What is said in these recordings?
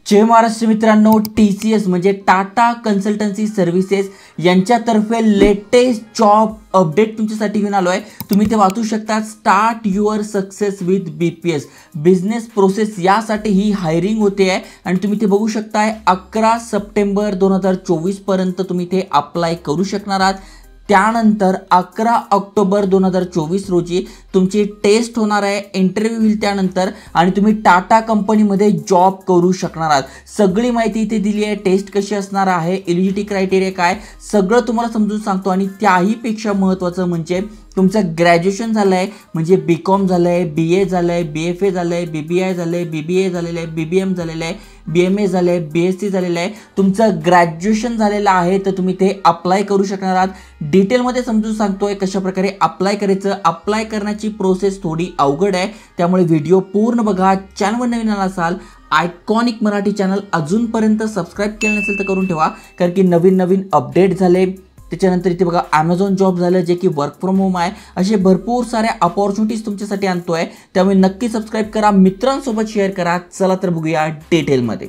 जय महाराष्ट्र मित्रांनो, TCS म्हणजे Tata consultancy services यांच्यातर्फे लेटेस्ट जॉब अपडेट तुमच्यासाठी घेऊन आलो आहे। तुम्ही ते वाचू शकता। Start your success with BPS business process यासाठी ही हायरिंग होते आहे आणि तुम्ही ते बघू शकताय 11 सप्टेंबर 2024 पर्यंत तुम्ही ते अप्लाय करू शकणार आहात। त्यानंतर 11 ऑक्टोबर 2024 रोजी तुमची टेस्ट होणार आहे, इंटरव्ह्यू होईल त्यानंतर आणि तुम्ही टाटा कंपनीमध्ये जॉब करू शकणार आहात। सगळी माहिती इथे दिली आहे। टेस्ट कशी असणार आहे, एलिजिबिलिटी क्रायटेरिया काय, सगळं तुम्हाला समजून सांगतो। आणि त्याही पेक्षा महत्त्वाचं म्हणजे तुमचं ग्रॅज्युएशन झालं आहे म्हणजे BCom झालं आहे, BA झालं आहे, BFA झालं आहे, BBI झालं आहे, BBA झालेलं आहे, BBM झालेलं आहे, BMA झालं आहे, BSc झालेलं आहे। तुमचं ग्रॅज्युएशन झालेलं आहे तर तुम्ही ते अप्लाय करू शकणार आहात। डिटेलमध्ये समजून सांगतोय कशा प्रकारे अप्लाय करायचं। अप्लाय करण्याची प्रोसेस थोडी अवघड आहे, त्यामुळे व्हिडिओ पूर्ण बघा। चॅनलवर नवीन आला असाल, आयकॉनिक मराठी चॅनल अजूनपर्यंत सबस्क्राइब केलं नसेल तर करून ठेवा, कारण की नवीन नवीन अपडेट झाले। त्याच्यानंतर इथे बघा Amazon जॉब झालं जे की वर्क फ्रॉम होम आहे। असे भरपूर साऱ्या अपॉर्च्युनिटीज तुमच्यासाठी आणतोय, त्यामुळे नक्की सबस्क्राइब करा, मित्रांसोबत शेअर करा। चला तर बघूया डिटेलमध्ये।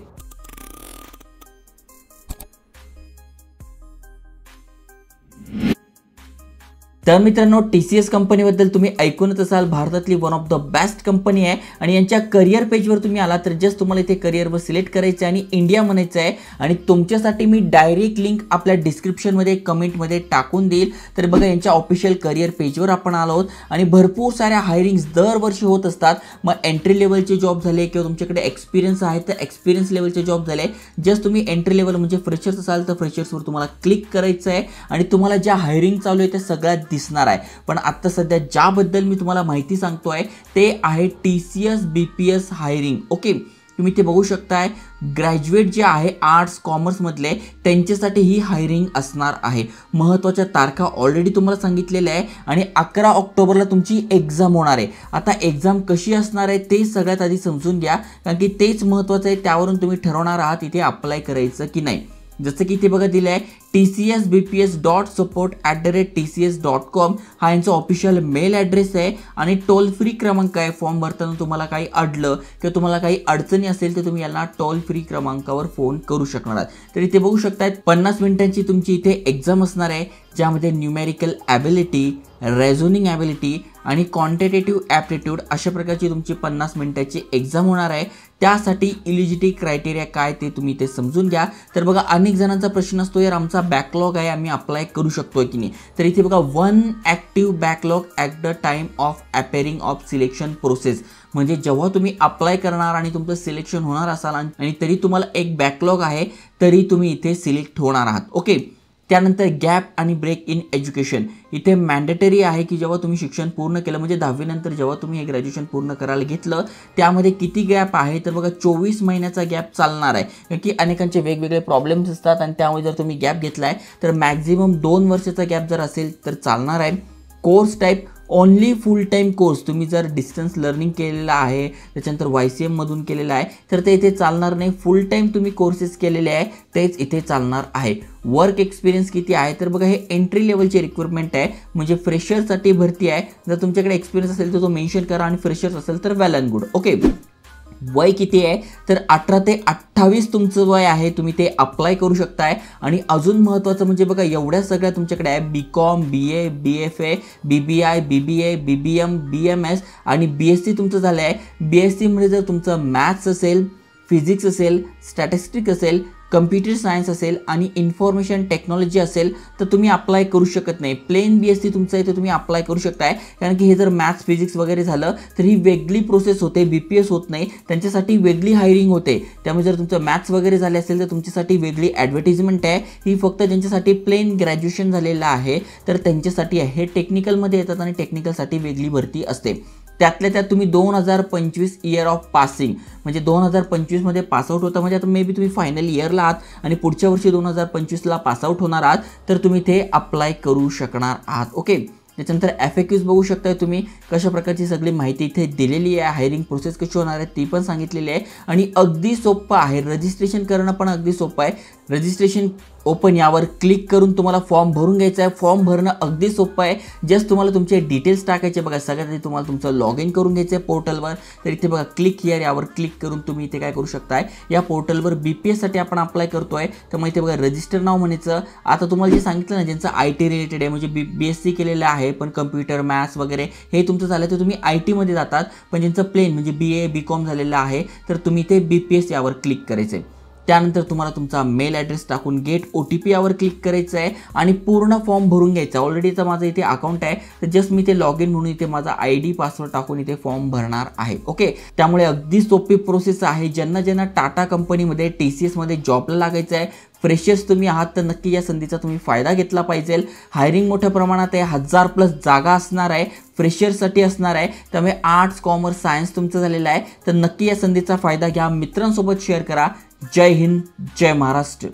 तर मित्रांनो, TCS कंपनीबद्दल तुम्ही ऐकूनच असाल, भारतातली one of the best company आहे आणि यांच्या करिअर पेजवर तुम्ही आला तर जस्ट तुम्हाला इथे करिअरवर सिलेक्ट करायचं आहे आणि इंडिया म्हणायचं आहे। आणि तुमच्यासाठी मी डायरेक्ट लिंक आपल्या डिस्क्रिप्शनमध्ये कमेंटमध्ये टाकून देईल। तर बघा, यांच्या ऑफिशियल करिअर पेजवर आपण आलो आहोत आणि भरपूर साऱ्या हायरिंग्स दरवर्षी होत असतात। मग एंट्री लेवलचे जॉब झाले किंवा तुमच्याकडे एक्सपिरियन्स आहे तर एक्सपिरियन्स लेवलचे जॉब झाले। जस्ट तुम्ही एंट्री लेवल म्हणजे फ्रेशर्स असाल तर फ्रेशर्सवर तुम्हाला क्लिक करायचं आहे आणि तुम्हाला ज्या हायरिंग चालू आहे त्या सगळ्यात दिसणार आहे। पण आता सध्या ज्याबद्दल मी तुम्हाला माहिती सांगतोय ते आहे TCS BPS हायरिंग। ओके, तुम्ही ते बघू शकताय। ग्रॅज्युएट जे आहे आर्ट्स कॉमर्स मधले त्यांच्यासाठी ही हायरिंग असणार आहे। महत्त्वाच्या तारखा ऑलरेडी तुम्हाला सांगितलेल्या आहे आणि 11 ऑक्टोबरला तुमची एक्झाम होणार आहे। आता एक्झाम कशी असणार आहे ते सगळ्यात आधी समजून घ्या, कारण की तेच महत्त्वाचं आहे। त्यावरून तुम्ही ठरवणार आहात इथे अप्लाय करायचं की नाही। जसं की इथे बघा दिलं आहे tcsbps.support@tcs.com हा यांचा ऑफिशियल मेल ॲड्रेस आहे आणि टोल फ्री क्रमांक आहे। फॉर्म भरताना तुम्हाला काही अडलं किंवा तुम्हाला काही अडचणी असेल तर तुम्ही यांना टोल फ्री क्रमांकावर फोन करू शकणार आहात। तर इथे बघू शकता 50 मिनिटांची तुमची इथे एक्झाम असणार आहे, ज्यामध्ये न्यूमेरिकल ॲबिलिटी, रेझोनिंग ॲबिलिटी आणि क्वांटिटेटिव्ह ॲप्टिट्यूड अशा प्रकारची तुमची 50 मिनिटाची एक्झाम होणार आहे। त्यासाठी एलिजिबिलिटी क्रायटेरिया काय ते तुम्ही इथे समजून घ्या। तर बघा, अनेक जणांचा प्रश्न असतो, यार आमचा बॅकलॉग आहे, आम्ही अप्लाय करू शकतोय की नाही। तर इथे बघा, 1 active backlog at the time of अपेअरिंग of selection process, म्हणजे जेव्हा तुम्ही अप्लाय करणार आणि तुमचं सिलेक्शन होणार असाल आणि तरी तुम्हाला एक बॅकलॉग आहे तरी तुम्ही इथे सिलेक्ट होणार आहात। ओके, त्यानंतर गॅप आणि ब्रेक इन एज्युकेशन इथे मॅन्डेटरी आहे की जेव्हा तुम्ही शिक्षण पूर्ण केलं म्हणजे 10वी नंतर जेव्हा तुम्ही हे ग्रॅज्युएशन पूर्ण करायला घेतलं त्यामध्ये किती गॅप आहे तर बघा 24 महिन्याचा गॅप चालणार आहे, कारण की अनेकांचे वेगवेगळे प्रॉब्लेम्स असतात आणि त्यामुळे जर तुम्ही गॅप घेतलाय तर मॅक्झिमम 2 वर्षाचा गॅप जर असेल तर चालणार आहे। कोर्स टाईप ओनली फुल टाईम कोर्स, तुम्ही जर डिस्टन्स लर्निंग केलेला आहे त्याच्यानंतर YCM मधून केलेला आहे तर ते इथे चालणार नाही। फुल टाईम तुम्ही कोर्सेस केलेले आहे तेच इथे चालणार आहे। वर्क एक्सपिरियन्स किती आहे तर बघा, हे एंट्री लेवलचे रिक्वायरमेंट आहे, म्हणजे फ्रेशरसाठी भरती आहे। जर तुमच्याकडे एक्सपिरियन्स असेल तर तो मेन्शन करा आणि फ्रेशर्स असेल तर वेल अँड गुड। ओके, वय किती आहे तर 18 ते 28 तुमचं वय आहे, तुम्ही ते अप्लाय करू शकताय। आणि अजून महत्त्वाचं म्हणजे बघा, एवढ्या सगळ्या तुमच्याकडे आहे BCom, BA, BFA, BBI, BBA, BBM, BMS आणि BSc तुमचं झालं आहे। BSc मध्ये जर तुमचं मॅथ्स असेल, फिजिक्स असेल, स्टॅटिस्टिक्स असेल, कम्प्युटर सायन्स असेल आणि इन्फॉर्मेशन टेक्नॉलॉजी असेल तर तुम्ही अप्लाय करू शकत नाही। प्लेन BSc तुमचं आहे तर तुम्ही अप्लाय करू शकताय, कारण की हे जर मॅथ्स फिजिक्स वगैरे झालं तर ही वेगळी प्रोसेस होते, BPS होत नाही, त्यांच्यासाठी वेगळी हायरिंग होते। त्यामुळे जर तुमचं मॅथ्स वगैरे झाले असेल तर तुमच्यासाठी वेगळी ॲडव्हर्टिजमेंट आहे, ही फक्त ज्यांच्यासाठी प्लेन ग्रॅज्युएशन झालेलं आहे तर त्यांच्यासाठी आहे। हे टेक्निकलमध्ये येतात आणि टेक्निकलसाठी वेगळी भरती असते। त्यातल्या त्यात तुम्ही 2025 इयर ऑफ पासिंग म्हणजे 2025 मध्ये पासआउट होता, म्हणजे आता मे बी तुम्ही फायनल इयरला आहात आणि पुढच्या वर्षी 2025ला पासआउट होणार आहात तर तुम्ही ते अप्लाय करू शकणार आहात। ओके, त्याच्यानंतर FAQs बघू शकताय तुम्ही, कशा प्रकारची सगळी माहिती इथे दिलेली आहे। हायरिंग प्रोसेस कशी होणार आहे ती पण सांगितलेली आहे आणि अगदी सोपं आहे। रजिस्ट्रेशन करणं पण अगदी सोपं आहे। रजिस्ट्रेशन ओपन यावर क्लिक करून तुम्हाला फॉर्म भरून घ्यायचा आहे. फॉर्म भरणं अगदी सोपं आहे. जस्ट तुम्हाला तुमचे डिटेल्स टाकायचे. बघा सगळ्यात आधी तुम्हाला तुमचं लॉग इन करून घ्यायचं आहे पोर्टलवर. तर इथे बघा क्लिक हिअर यावर क्लिक करून तुम्ही इथे काय करू शकताय, या पोर्टलवर BPS साठी आपण अप्लाय करतोय. त्यामुळे इथे बघा रजिस्टर नाव म्हणायचं. आता तुम्हाला जे सांगितलं ना, ज्यांचं IT रिलेटेड आहे म्हणजे BSc केलेलं आहे पण कम्प्युटर मॅथ्स वगैरे हे तुमचं झालं तर तुम्ही IT मध्ये जातात. पण ज्यांचं प्लेन म्हणजे BA BCom झालेलं आहे तर तुम्ही इथे BPS यावर क्लिक करायचं आहे. त्यानंतर तुम्हाला तुमचा मेल ॲड्रेस टाकून गेट OTP यावर क्लिक करायचं आहे आणि पूर्ण फॉर्म भरून घ्यायचा. ऑलरेडीचा माझं इथे अकाउंट आहे तर जस्ट मी इथे लॉग इन म्हणून इथे माझा ID पासवर्ड टाकून इथे फॉर्म भरणार आहे. ओके, त्यामुळे अगदी सोपी प्रोसेस आहे. ज्यांना टाटा कंपनीमध्ये TCS मध्ये जॉबला लागायचं आहे, फ्रेशर्स तुम्ही आहात तर नक्की या संधीचा तुम्ही फायदा घेतला पाहिजे. हायरिंग मोठ्या प्रमाणात आहे. 1000+ जागा असणार आहे, फ्रेशर्ससाठी असणार आहे. त्यामुळे आर्ट्स कॉमर्स सायन्स तुमचं झालेलं आहे तर नक्की या संधीचा फायदा घ्या. मित्रांसोबत शेअर करा. जय हिंद, जय महाराष्ट्र.